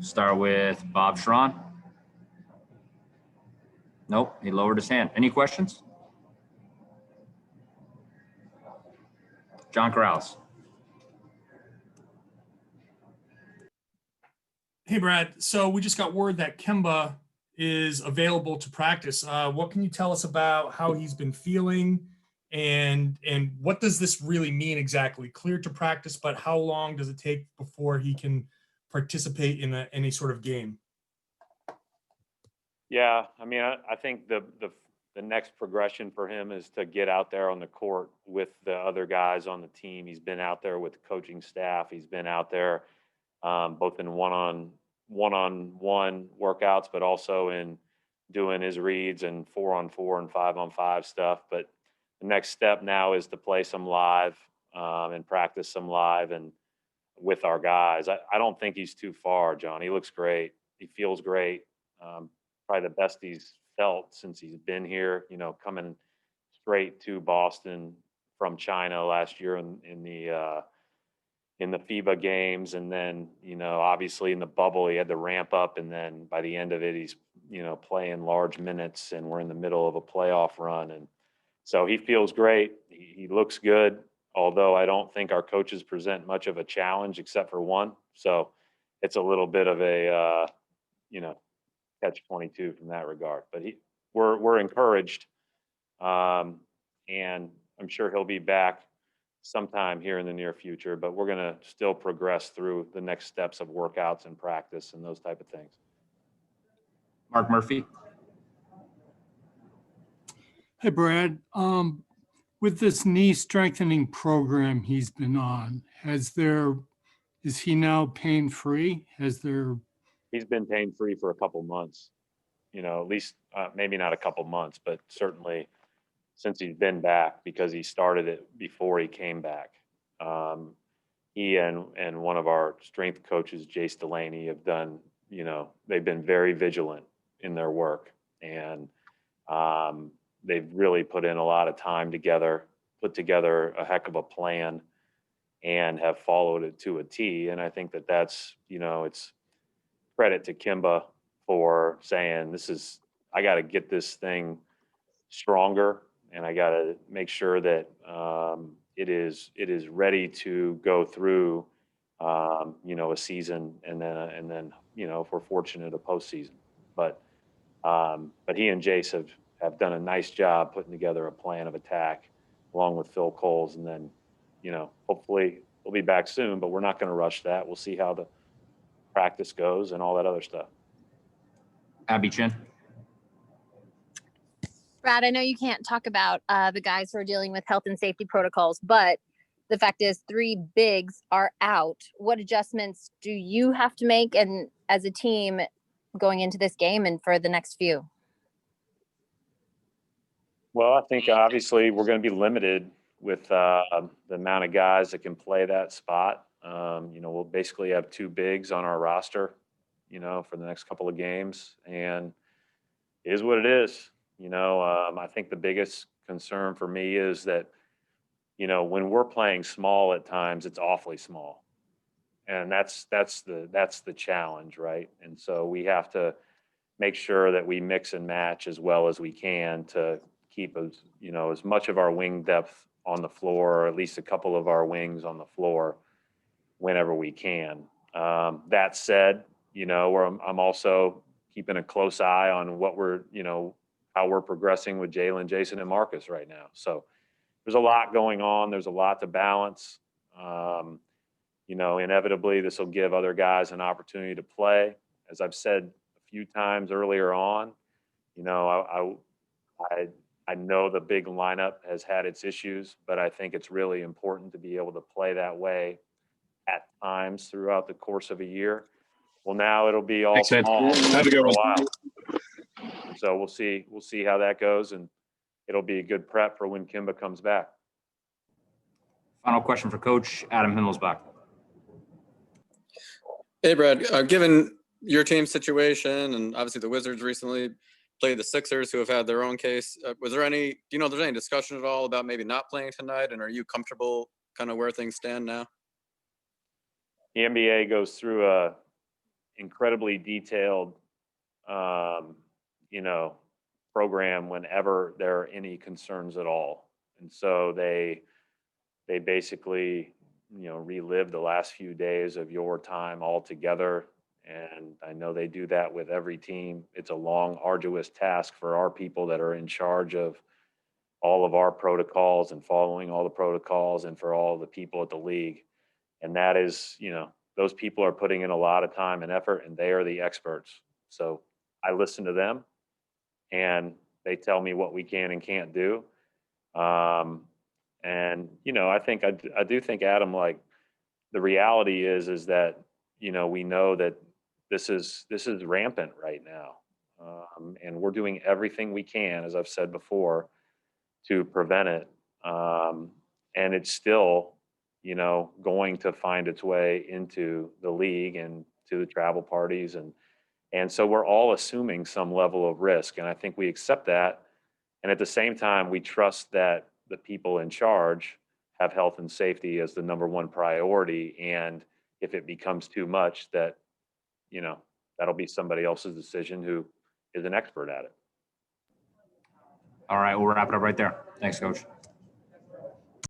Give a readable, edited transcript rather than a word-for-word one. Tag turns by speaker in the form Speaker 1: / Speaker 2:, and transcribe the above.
Speaker 1: Start with Bob Schron. Nope, he lowered his hand. Any questions? John Corrales.
Speaker 2: Hey, Brad. So we just got word that Kemba is available to practice. What can you tell us about how he's been feeling, and what does this really mean exactly? Cleared to practice, but how long does it take before he can participate in any sort of game?
Speaker 3: Yeah, I mean, I think the next progression for him is to get out there on the court with the other guys on the team. He's been out there with the coaching staff. He's been out there both in one-on-one workouts, but also in doing his reads and 4-on-4 and 5-on-5 stuff. But the next step now is to play some live and practice some live and with our guys. I don't think he's too far, John. He looks great. He feels great. Probably the best he's felt since he's been here, you know, coming straight to Boston from China last year in the FIBA games. And then, you know, obviously in the bubble, he had to ramp up. And then by the end of it, he's, you know, playing large minutes, and we're in the middle of a playoff run. And so he feels great. He looks good, although I don't think our coaches present much of a challenge except for one. So it's a little bit of a, you know, catch-22 from that regard. But we're encouraged, and I'm sure he'll be back sometime here in the near future, but we're going to still progress through the next steps of workouts and practice and those type of things.
Speaker 1: Mark Murphy.
Speaker 4: Hey, Brad. With this knee strengthening program he's been on, is he now pain-free?
Speaker 3: He's been pain-free for a couple months, you know, at least maybe not a couple months, but certainly since he's been back, because he started it before he came back. He and one of our strength coaches, Jace Delaney, have done, you know, they've been very vigilant in their work, and they've really put in a lot of time together, put together a heck of a plan, and have followed it to a T. And I think that's, you know, it's credit to Kemba for saying, I got to get this thing stronger, and I got to make sure that it is ready to go through, you know, a season, and then, you know, if we're fortunate, a postseason. But he and Jace have done a nice job putting together a plan of attack along with Phil Coles, and then, you know, hopefully we'll be back soon, but we're not going to rush that. We'll see how the practice goes and all that other stuff.
Speaker 1: Abby Chin.
Speaker 5: Brad, I know you can't talk about the guys who are dealing with health and safety protocols, but the fact is 3 bigs are out. What adjustments do you have to make, and as a team, going into this game and for the next few?
Speaker 3: Well, I think obviously we're going to be limited with the amount of guys that can play that spot. You know, we'll basically have 2 bigs on our roster, you know, for the next couple of games, and it is what it is. You know, I think the biggest concern for me is that, you know, when we're playing small at times, it's awfully small, and that's the challenge, right? And so we have to make sure that we mix and match as well as we can to keep as much of our wing depth on the floor, or at least a couple of our wings on the floor whenever we can. That said, you know, I'm also keeping a close eye on what how we're progressing with Jalen, Jason, and Marcus right now. So there's a lot going on. There's a lot to balance. You know, inevitably this will give other guys an opportunity to play. As I've said a few times earlier on, you know, I know the big lineup has had its issues, but I think it's really important to be able to play that way at times throughout the course of a year. Well, now it'll be all small for a while. So we'll see how that goes, and it'll be a good prep for when Kemba comes back.
Speaker 1: Final question for Coach Adam Himmelsbach.
Speaker 6: Hey, Brad, given your team's situation, and obviously the Wizards recently played the Sixers, who have had their own case, do you know if there's any discussion at all about maybe not playing tonight, and are you comfortable kind of where things stand now?
Speaker 3: The NBA goes through a incredibly detailed, you know, program whenever there are any concerns at all. And so they basically, you know, relive the last few days of your time all together. And I know they do that with every team. It's a long, arduous task for our people that are in charge of all of our protocols and following all the protocols, and for all the people at the league. And that is, you know, those people are putting in a lot of time and effort, and they are the experts. So I listen to them, and they tell me what we can and can't do. And, you know, I do think, Adam, like, the reality is that, you know, we know that this is rampant right now. And we're doing everything we can, as I've said before, to prevent it. And it's still, you know, going to find its way into the league and to the travel parties. And so we're all assuming some level of risk. And I think we accept that. And at the same time, we trust that the people in charge have health and safety as the number one priority. And if it becomes too much, that, you know, that'll be somebody else's decision who is an expert at it.
Speaker 1: All right, we'll wrap it up right there. Thanks, Coach.